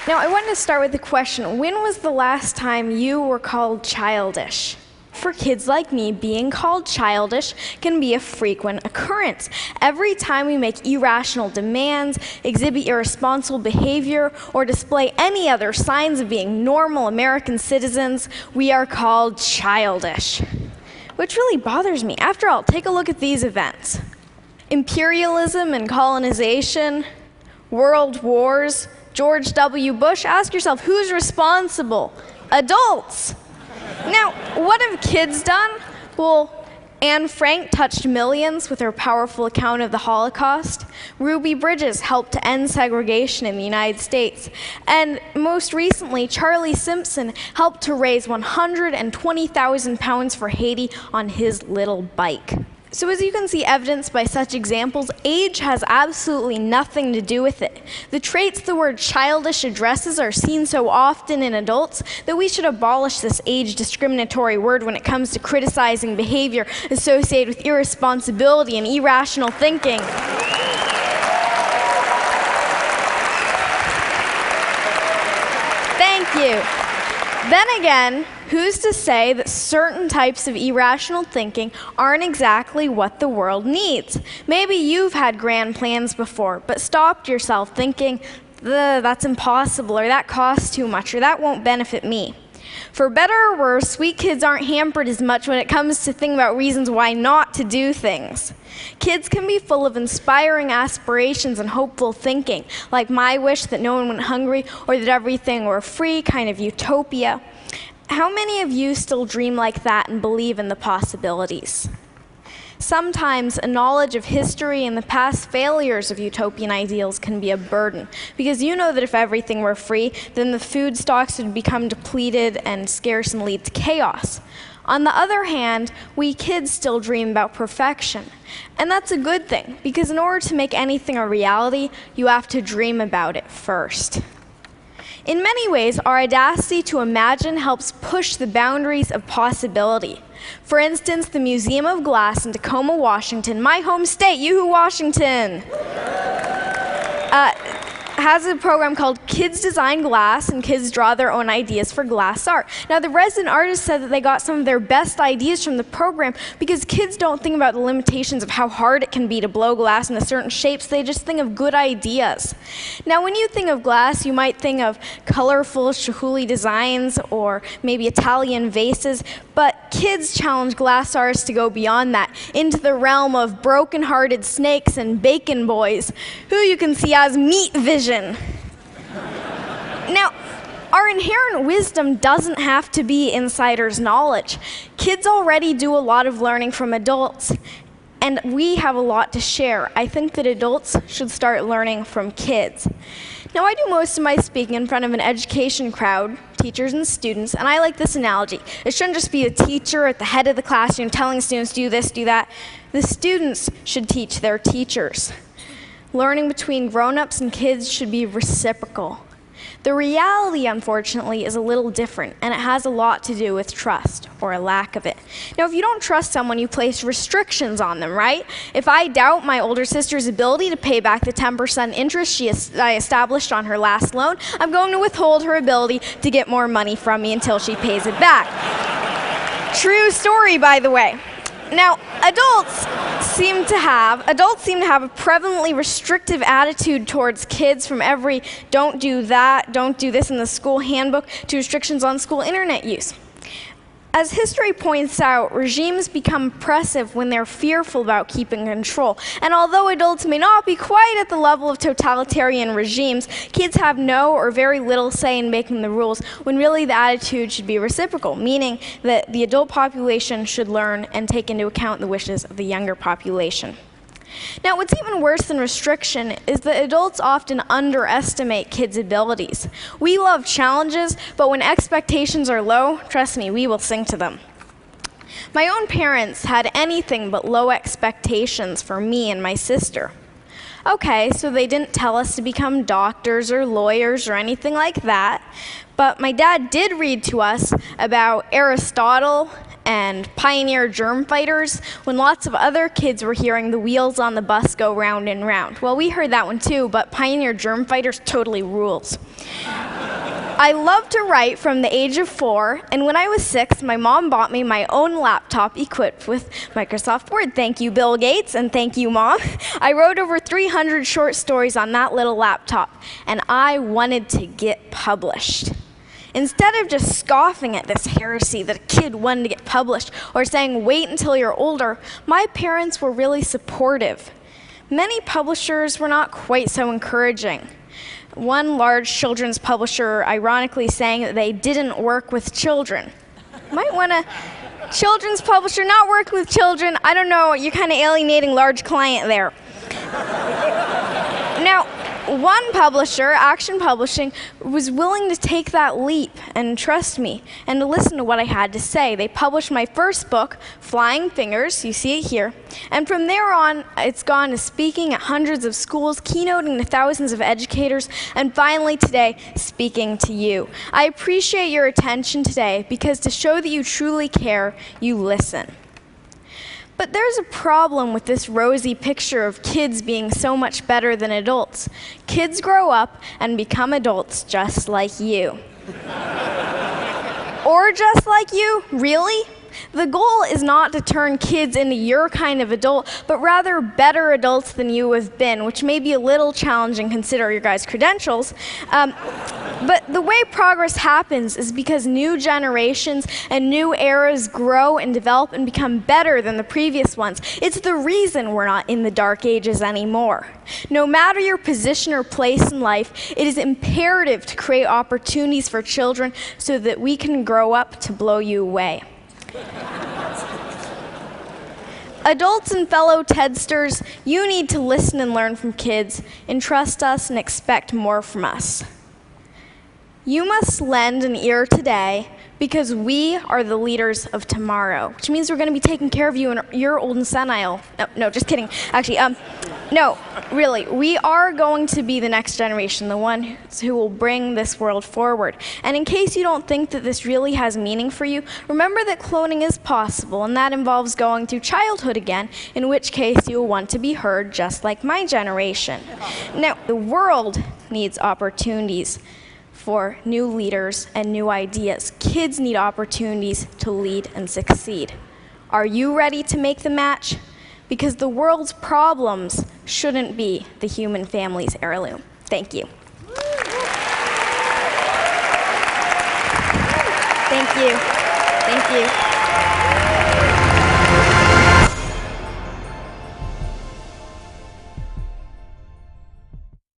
Now, I wanted to start with the question, when was the last time you were called childish? For kids like me, being called childish can be a frequent occurrence. Every time we make irrational demands, exhibit irresponsible behavior, or display any other signs of being normal American citizens, we are called childish. Which really bothers me. After all, take a look at these events. Imperialism and colonization, world wars, George W. Bush. Ask yourself, who's responsible? Adults. Now, what have kids done? Well, Anne Frank touched millions with her powerful account of the Holocaust. Ruby Bridges helped to end segregation in the United States. And most recently, Charlie Simpson helped to raise 120,000 pounds for Haiti on his little bike. So as you can see evidenced by such examples, age has absolutely nothing to do with it. The traits the word childish addresses are seen so often in adults that we should abolish this age discriminatory word when it comes to criticizing behavior associated with irresponsibility and irrational thinking. Thank you. Then again, who's to say that certain types of irrational thinking aren't exactly what the world needs? Maybe you've had grand plans before, but stopped yourself thinking, that's impossible, or that costs too much, or that won't benefit me. For better or worse, sweet kids aren't hampered as much when it comes to thinking about reasons why not to do things. Kids can be full of inspiring aspirations and hopeful thinking, like my wish that no one went hungry or that everything were free, kind of utopia. How many of you still dream like that and believe in the possibilities? Sometimes a knowledge of history and the past failures of utopian ideals can be a burden, because you know that if everything were free, then the food stocks would become depleted and scarce and lead to chaos. On the other hand, we kids still dream about perfection. And that's a good thing, because in order to make anything a reality, you have to dream about it first. In many ways, our audacity to imagine helps push the boundaries of possibility. For instance, the Museum of Glass in Tacoma, Washington, my home state, yoo-hoo, Washington, has a program called Kids Design Glass, and kids draw their own ideas for glass art. Now, the resident artists said that they got some of their best ideas from the program because kids don't think about the limitations of how hard it can be to blow glass into certain shapes. They just think of good ideas. Now, when you think of glass, you might think of colorful Chihuly designs or maybe Italian vases, but kids challenge glass artists to go beyond that, into the realm of broken-hearted snakes and bacon boys, who you can see as meat vision. Now, our inherent wisdom doesn't have to be insider's knowledge. Kids already do a lot of learning from adults, and we have a lot to share. I think that adults should start learning from kids. Now, I do most of my speaking in front of an education crowd, teachers and students, and I like this analogy. It shouldn't just be a teacher at the head of the classroom telling students, do this, do that. The students should teach their teachers. Learning between grown-ups and kids should be reciprocal. The reality, unfortunately, is a little different, and it has a lot to do with trust, or a lack of it. Now, if you don't trust someone, you place restrictions on them, right? If I doubt my older sister's ability to pay back the 10% interest I established on her last loan, I'm going to withhold her ability to get more money from me until she pays it back. True story, by the way. Now, adults seem to have a prevalently restrictive attitude towards kids, from every don't do that, don't do this in the school handbook, to restrictions on school internet use. As history points out, regimes become oppressive when they're fearful about keeping control. And although adults may not be quite at the level of totalitarian regimes, kids have no or very little say in making the rules, when really the attitude should be reciprocal, meaning that the adult population should learn and take into account the wishes of the younger population. Now, what's even worse than restriction is that adults often underestimate kids' abilities. We love challenges, but when expectations are low, trust me, we will sink to them. My own parents had anything but low expectations for me and my sister. Okay, so they didn't tell us to become doctors or lawyers or anything like that, but my dad did read to us about Aristotle and pioneer germ fighters when lots of other kids were hearing the wheels on the bus go round and round. Well, we heard that one too, but pioneer germ fighters totally rules. I loved to write from the age of 4, and when I was 6, my mom bought me my own laptop equipped with Microsoft Word. Thank you, Bill Gates, and thank you, Mom. I wrote over 300 short stories on that little laptop, and I wanted to get published. Instead of just scoffing at this heresy that a kid wanted to get published or saying, wait until you're older, my parents were really supportive. Many publishers were not quite so encouraging. One large children's publisher ironically saying that they didn't work with children. Might want a children's publisher not working with children. I don't know, you're kind of alienating large client there. Now, one publisher, Action Publishing, was willing to take that leap and trust me and to listen to what I had to say. They published my first book, Flying Fingers, you see it here, and from there on, it's gone to speaking at hundreds of schools, keynoting to thousands of educators, and finally today, speaking to you. I appreciate your attention today because to show that you truly care, you listen. But there's a problem with this rosy picture of kids being so much better than adults. Kids grow up and become adults just like you. Or just like you? Really? The goal is not to turn kids into your kind of adult, but rather better adults than you have been, which may be a little challenging considering your guys' credentials. But the way progress happens is because new generations and new eras grow and develop and become better than the previous ones. It's the reason we're not in the dark ages anymore. No matter your position or place in life, it is imperative to create opportunities for children so that we can grow up to blow you away. Adults and fellow Tedsters, you need to listen and learn from kids, and trust us and expect more from us. You must lend an ear today because we are the leaders of tomorrow, which means we're going to be taking care of you in your old and senile. No, just kidding. Actually, no, really, we are going to be the next generation, the one who will bring this world forward. And in case you don't think that this really has meaning for you, remember that cloning is possible, and that involves going through childhood again, in which case you will want to be heard just like my generation. Now, the world needs opportunities for new leaders and new ideas. Kids need opportunities to lead and succeed. Are you ready to make the match? Because the world's problems shouldn't be the human family's heirloom. Thank you. Thank you. Thank you.